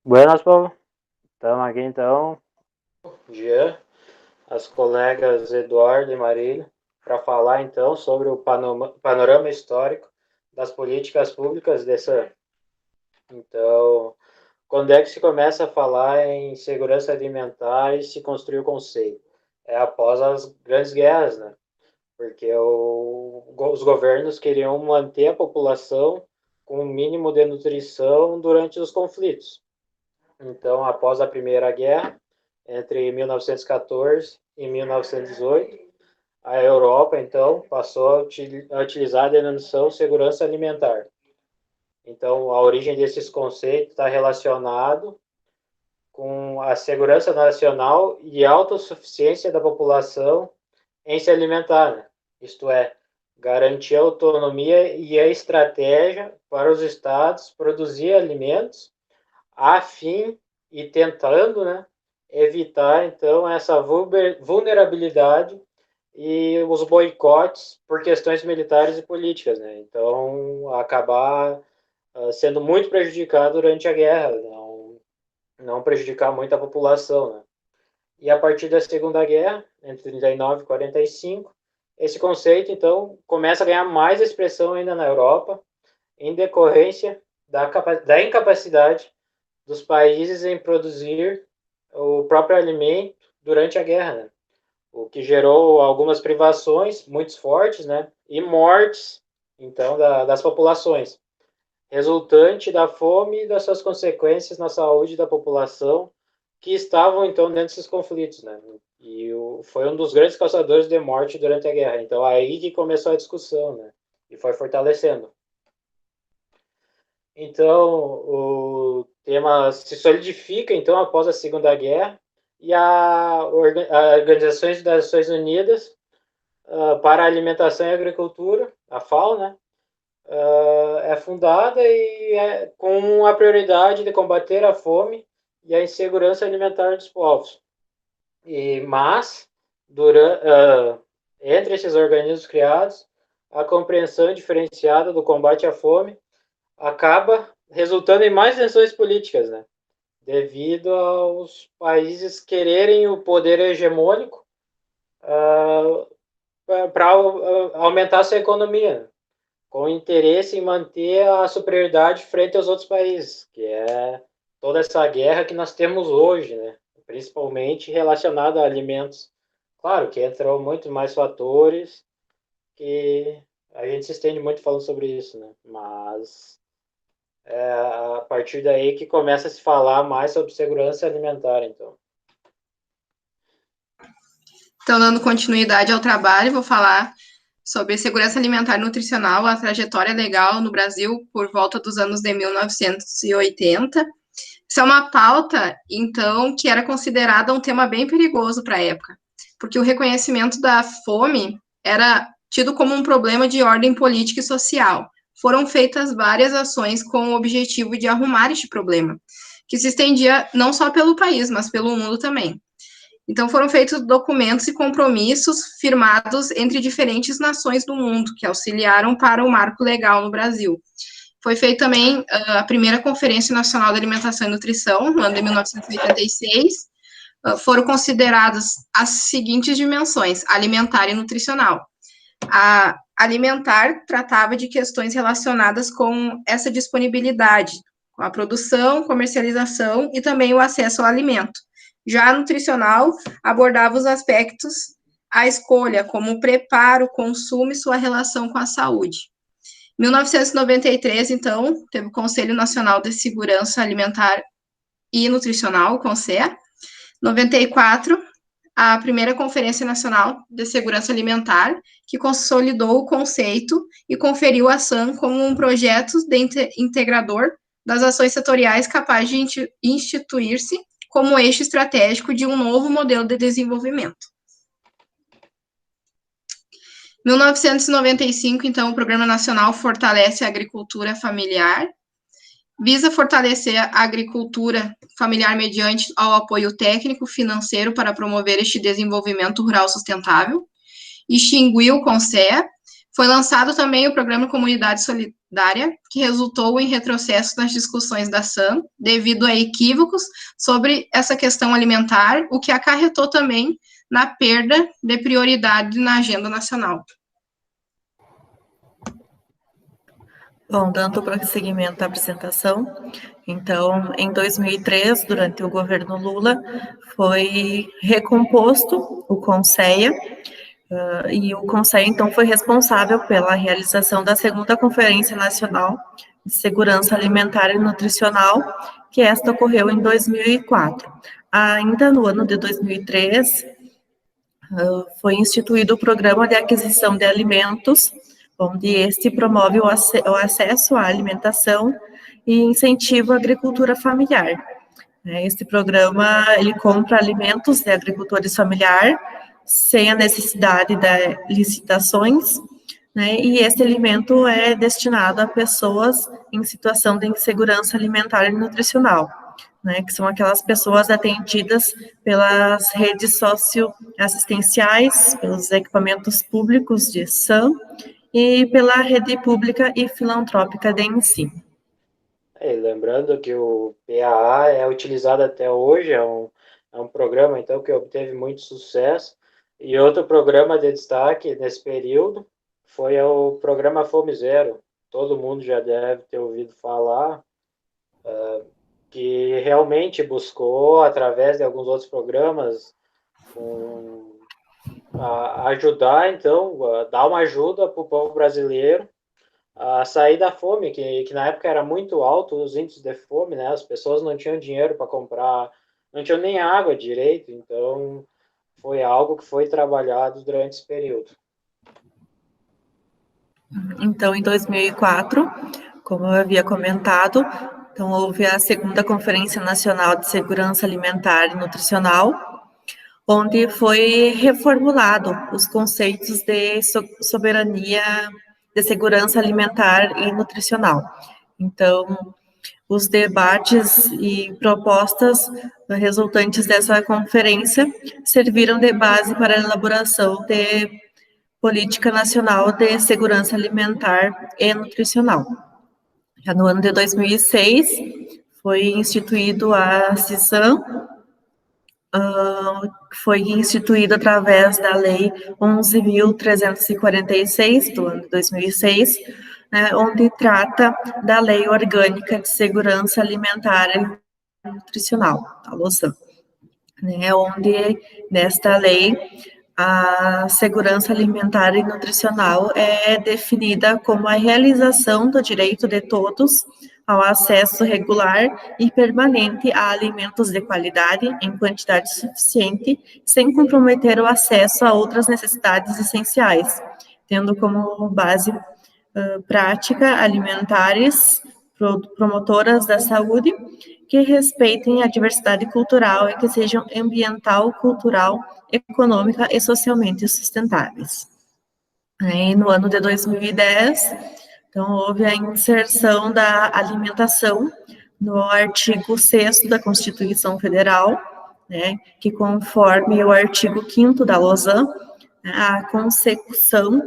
Buenas, povo. Estamos aqui então, Jean, as colegas Eduardo e Marília, para falar então sobre o panorama histórico das políticas públicas dessa. Então, quando é que se começa a falar em segurança alimentar e se construir o conceito? É após as grandes guerras, né? Porque os governos queriam manter a população com um mínimo de nutrição durante os conflitos. Então, após a Primeira Guerra, entre 1914 e 1918, a Europa, então, passou a utilizar a denominação segurança alimentar. Então, a origem desses conceitos está relacionado com a segurança nacional e autossuficiência da população em se alimentar, né? Isto é, garantir a autonomia e a estratégia para os estados produzir alimentos a fim e tentando, né, evitar então essa vulnerabilidade e os boicotes por questões militares e políticas, né? Então acabar sendo muito prejudicado durante a guerra, não prejudicar muito a população, né? E a partir da Segunda Guerra, entre 39 e 45, esse conceito então começa a ganhar mais expressão ainda na Europa, em decorrência da incapacidade dos países em produzir o próprio alimento durante a guerra, né? O que gerou algumas privações muito fortes, né? E mortes, então, das populações, resultante da fome e das suas consequências na saúde da população que estavam, então, dentro desses conflitos, né? E foi um dos grandes causadores de morte durante a guerra. Então, aí que começou a discussão, né? E foi fortalecendo. Então, o tema se solidifica, então, após a Segunda Guerra, e a Organização das Nações Unidas para a Alimentação e Agricultura, a FAO, né, é fundada e com a prioridade de combater a fome e a insegurança alimentar dos povos. Mas, entre esses organismos criados, a compreensão diferenciada do combate à fome acaba resultando em mais tensões políticas, né? Devido aos países quererem o poder hegemônico para aumentar sua economia, né? Com interesse em manter a superioridade frente aos outros países, que é toda essa guerra que nós temos hoje, né? Principalmente relacionada a alimentos. Claro que entram muito mais fatores que a gente se estende muito falando sobre isso, né? Mas a partir daí que começa a se falar mais sobre segurança alimentar, então. Então, dando continuidade ao trabalho, vou falar sobre segurança alimentar e nutricional, a trajetória legal no Brasil por volta dos anos de 1980. Isso é uma pauta, então, que era considerada um tema bem perigoso para a época, porque o reconhecimento da fome era tido como um problema de ordem política e social. Foram feitas várias ações com o objetivo de arrumar este problema, que se estendia não só pelo país, mas pelo mundo também. Então, foram feitos documentos e compromissos firmados entre diferentes nações do mundo, que auxiliaram para o marco legal no Brasil. Foi feita também a primeira Conferência Nacional de Alimentação e Nutrição, no ano de 1986. Foram consideradas as seguintes dimensões: alimentar e nutricional. A alimentar tratava de questões relacionadas com essa disponibilidade, com a produção, comercialização e também o acesso ao alimento. Já a nutricional abordava os aspectos, a escolha, como o preparo, consumo e sua relação com a saúde. Em 1993, então, teve o Conselho Nacional de Segurança Alimentar e Nutricional, o CONSEA. 94, a primeira Conferência Nacional de Segurança Alimentar, que consolidou o conceito e conferiu à SAM como um projeto integrador das ações setoriais capaz de instituir-se como eixo estratégico de um novo modelo de desenvolvimento. Em 1995, então, o Programa Nacional fortalece a agricultura familiar, visa fortalecer a agricultura familiar mediante ao apoio técnico financeiro para promover este desenvolvimento rural sustentável, extinguiu o CONSEA, Foi lançado também o programa Comunidade Solidária, que resultou em retrocesso nas discussões da SAM, devido a equívocos sobre essa questão alimentar, o que acarretou também na perda de prioridade na agenda nacional. Bom, dando prosseguimento à apresentação, então, em 2003, durante o governo Lula, foi recomposto o CONSEA, e o CONSEA, então, foi responsável pela realização da segunda Conferência Nacional de Segurança Alimentar e Nutricional, que esta ocorreu em 2004. Ainda no ano de 2003, foi instituído o Programa de Aquisição de Alimentos, onde este promove o acesso à alimentação e incentiva a agricultura familiar. Este programa, ele compra alimentos de agricultores familiares, sem a necessidade de licitações, né, e esse alimento é destinado a pessoas em situação de insegurança alimentar e nutricional, né, que são aquelas pessoas atendidas pelas redes socioassistenciais, pelos equipamentos públicos de SAM e pela rede pública e filantrópica de ensino. Lembrando que o PAA é utilizado até hoje, é um programa então que obteve muito sucesso. E outro programa de destaque nesse período foi o programa Fome Zero. Todo mundo já deve ter ouvido falar, que realmente buscou, através de alguns outros programas, ajudar, então, dar uma ajuda para o povo brasileiro a sair da fome, que na época era muito alto os índices de fome, né? As pessoas não tinham dinheiro para comprar, não tinham nem água direito, então foi algo que foi trabalhado durante esse período. Então, em 2004, como eu havia comentado, então houve a segunda Conferência Nacional de Segurança Alimentar e Nutricional, onde foi reformulado os conceitos de soberania, de segurança alimentar e nutricional. Então, os debates e propostas resultantes dessa conferência serviram de base para a elaboração de Política Nacional de Segurança Alimentar e Nutricional. Já no ano de 2006, foi instituído a CISAM, foi instituído através da Lei 11.346, do ano de 2006, né, onde trata da Lei Orgânica de Segurança Alimentar e Nutricional, a LOSAN, né, onde, nesta lei, a segurança alimentar e nutricional é definida como a realização do direito de todos ao acesso regular e permanente a alimentos de qualidade em quantidade suficiente, sem comprometer o acesso a outras necessidades essenciais, tendo como base prática alimentares promotoras da saúde, que respeitem a diversidade cultural e que sejam ambiental, cultural, econômica e socialmente sustentáveis. E no ano de 2010, então, houve a inserção da alimentação no artigo 6º da Constituição Federal, né, que conforme o artigo 5º da LOSAN, a consecução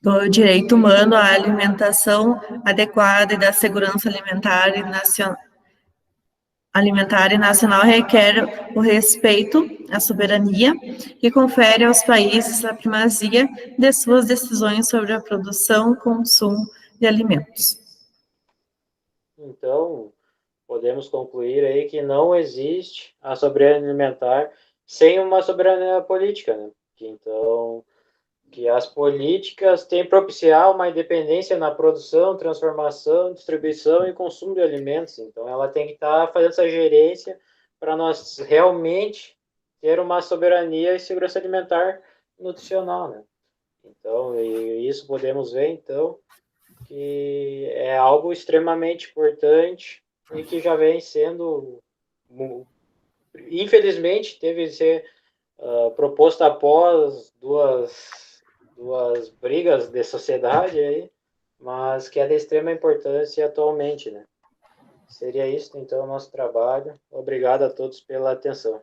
do direito humano à alimentação adequada e da segurança alimentar e nacional requer o respeito à soberania, que confere aos países a primazia de suas decisões sobre a produção e consumo de alimentos. Então, podemos concluir aí que não existe a soberania alimentar sem uma soberania política, né? Então, que as políticas têm propiciar uma independência na produção, transformação, distribuição e consumo de alimentos. Então, ela tem que estar fazendo essa gerência para nós realmente ter uma soberania e segurança alimentar nutricional, né? Então, e isso podemos ver, então, que é algo extremamente importante e que já vem sendo, infelizmente, teve que ser proposto após duas brigas de sociedade aí, mas que é de extrema importância atualmente, né? Seria isso, então, o nosso trabalho. Obrigado a todos pela atenção.